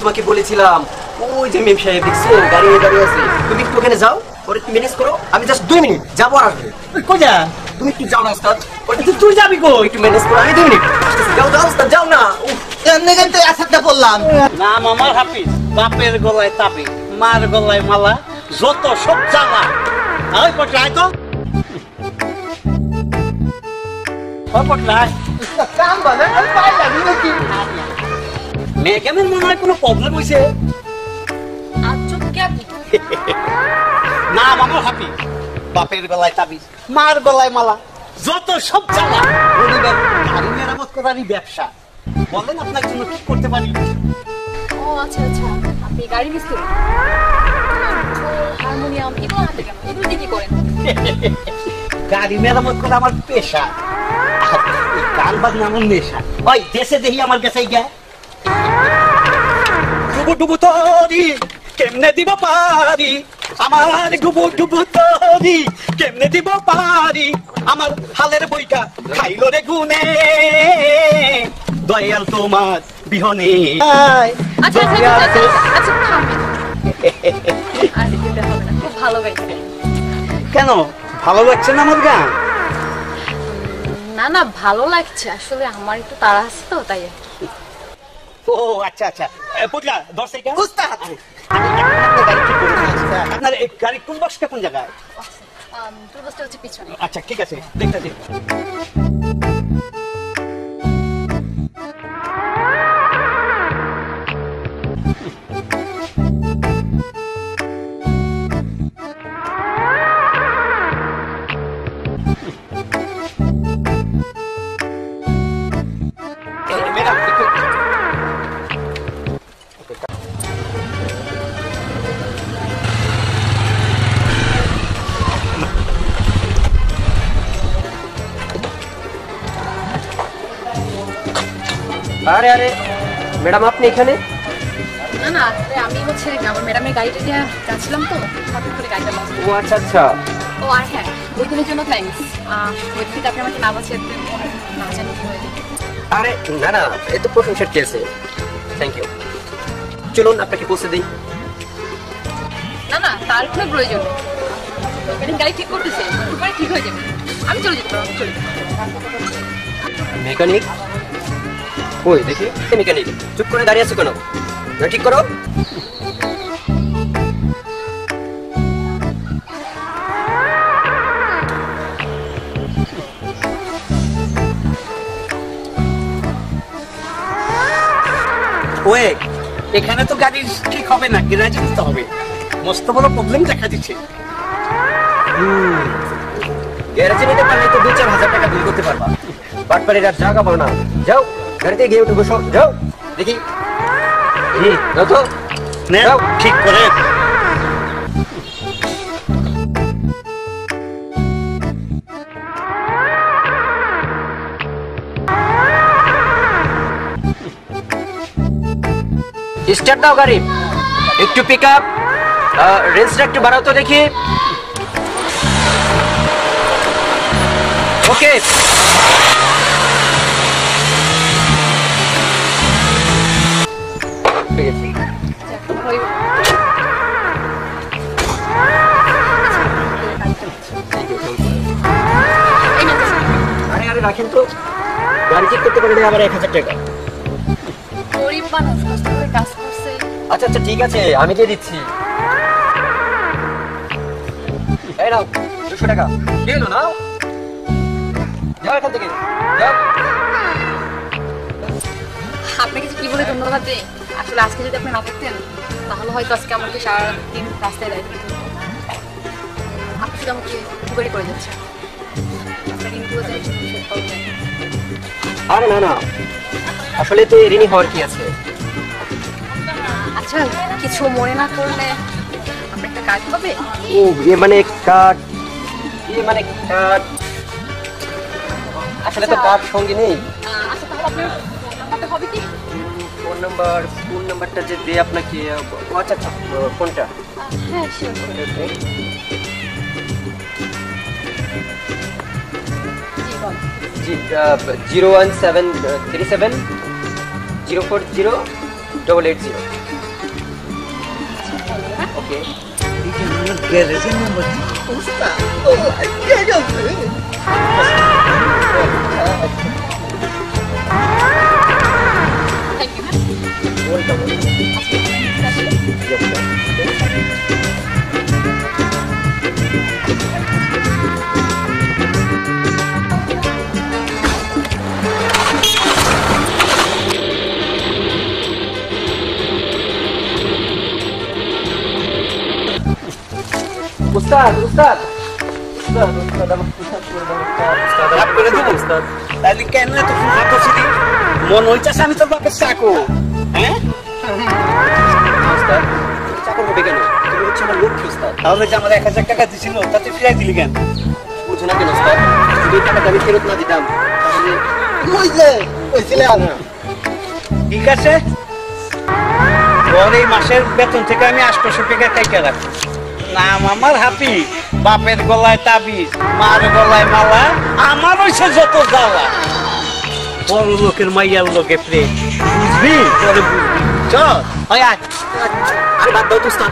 তোমাকে বলেছিলাম ওই যে মেম সাহেব দেখছো গাড়ি নিয়ে দাঁড়িয়ে আছে, তুমি একটু ওখানে যাও, পরে তুমি ম্যানেজ করো, আমি জাস্ট 2 মিনিট যাবো আর আসবে। কই যা? তুমি একটু যাও না ওস্তাদ, তুই যাবি কই? একটু ম্যানেজ করো, আমি 2 মিনিট যাও যাও ওস্তাদ, যাও না। এমনিতে আসাদটা বললাম নাম আমার হাফিজ, বাপের গলায় তাবি, মার গলায় মালা, যত সব জ্বালা। ওই পটলাই তো মেঘামের মনে হয় কোনো প্রবলেম হয়েছে। নাম আমার হাফিজ, বাপের গলায় তাবিজ, মার গলায় মালা, যত সব জ্বালা। গাড়ি মেরামত করারই ব্যবসা। বলেন আপনার জন্য কি করতে পারি? ও আচ্ছা আচ্ছা, আপনি গাড়ি মিস্ত্রি, হারমোনিয়াম এগুলো হাতে কেন, এগুলো দিয়ে কি করেন? গাড়ি মেরামত করা আমার পেশা, গান বাজনা আমার নেশা। ওই দেশে দেখি আমার কাছে গিয়া ডুবু ডুবু তরি কেমনে দিব পারি, আমার ডুবু ডুবু তরি কেমনে দিব পারি, আমার হালের বইকা খাইলো রে গুনে, দয়াল তোমার বিহনে। আচ্ছা থামেন, আর দিতে হবে না, খুব ভালো গাইছেন। কেন ভালো লাগছে না আমার গান? না না, ভালো লাগছে, আসলে আমার একটু তাড়া আছে তো তাই। ও আচ্ছা আচ্ছা, পুটলা 10 সেকেন্ড। আপনার এই গাড়ি কোন বক্সটা কোন জায়গায়? টুলবক্সটা হচ্ছে পিছনে। আচ্ছা ঠিক আছে, দেখতেছি। আরে আরে ম্যাডাম, আপনি এখানে? না না, আমি হচ্ছে আমার ম্যাডামের গাড়িটা দিয়ে যাচ্ছিলাম তো, হঠাৎ করে গাড়িটা লস। ও আচ্ছা আচ্ছা। ও আর হ্যাঁ, ওই দিনের জন্য থ্যাঙ্কস। ওই থেকে আপনি আমাকে না বাঁচিয়ে না জানি কি হয়ে যেত। আরে না না, এ তো প্রশংসার কি আছে, থ্যাংক ইউ। চলুন আপনাকে পৌঁছে দিই। না না, তার কোনো প্রয়োজন নেই, ম্যাডাম গাড়ি ঠিক করতেছে, পরে ঠিক হয়ে যাবে, আমি চলে যেতে পারবো। চলে মেকানিক ওই দেখি, মেকানিক চুপ করে দাঁড়িয়ে আছো কেন? ঠিক করো। ওয়ে, এখানে তো গাড়ি ঠিক হবে না, গ্যারেজে দিতে হবে। মস্ত বড় প্রবলেম দেখা দিচ্ছে। গ্যারেজে নিতে পারলে তো 2-4 হাজার টাকা বিল করতে পারবা। বাটপাড়ির আর জায়গা পাও না, যাও গাড়িতে গিয়ে উঠে বসো, যাও দেখি। যাও তো, যাও ঠিক করে। স্টার্ট দাও গাড়ি, একটু পিক আপ, রেঞ্জটা একটু বাড়াও তো দেখি। ওকে, আরে আরে রাখেন তো, গাড়ি ঠিক করতে পারলে আবার 1000 টাকা। গরিব মানুষ, কষ্ট করে কাজ করছে। আচ্ছা আচ্ছা ঠিক আছে, আমি দিয়ে দিচ্ছি। এই নাও 200 টাকা, দিয়ে এলো নাও, যাও এখান থেকে যাও। আপনাকে যে কি বলে ধন্যবাদ দিই, আসলে আজকে যদি আপনি না থাকতেন তাহলে হয়তো আজকে আমাকে সারাদিন রাস্তায় দাঁড়িয়ে থাকতে হতো। আপনি শুধু আমাকে উপকারই করে যাচ্ছেন। আপনার ঋণগুলো যেন শোধ করবেন। আরে না না, আসলে তো ঋণী হওয়ার কি আছে? আচ্ছা কিছু মনে না করলে আপনার একটা কাজ হবে। ও মানে কার্ড, মানে কার্ড, আসলে তো কার্ড সঙ্গে নেই। আচ্ছা তাহলে আপনার ফোন নাম্বারটা হবে কি? ফোন নাম্বারটা যে দে আপনাকে। আচ্ছা আচ্ছা, ফোনটা হ্যাঁ শিওর। জি বল। জি 01737 040 880। ওকে। গ্যারেজের নাম্বার উস্তাদ ও কে গেছে থ্যাংক ইউ। ওয়েলকাম। উস্তাদ উস্তাদ উস্তাদ উস্তাদ আমার উস্তাদ করে দাও, উস্তাদ রাগ করে দেবো উস্তাদ তাহলে কেন এত ফুল বসিদি মন হইতাছে আমি তোর বাপের চাকু হ্যাঁ উস্তাদ তুমি চাকর হবে কেন? তুমি হচ্ছে আমার লক্ষ্মী উস্তাদ। তাহলে যে আমার 1000 টাকা দিছিল তাতে ফিরাই দিলি কেন বুঝো না কেন উস্তাদ? যদি এই টাকাটা আমি ফেরত না দিতাম তাহলে কইছিলে ঠিক আছে তোর এই মাসের বেতন থেকে আমি 800 টাকা টাকা রাখি নাম আমার হাফি বাপের গলায় তাবিজ মার গলায় মালা আমার হইছে যত জ্বালা বড় লোকের মাইয়ার লোকে প্রেম বুঝবি পরে বুঝবি চল আয় আরে বাদ দাও তো উস্তাদ।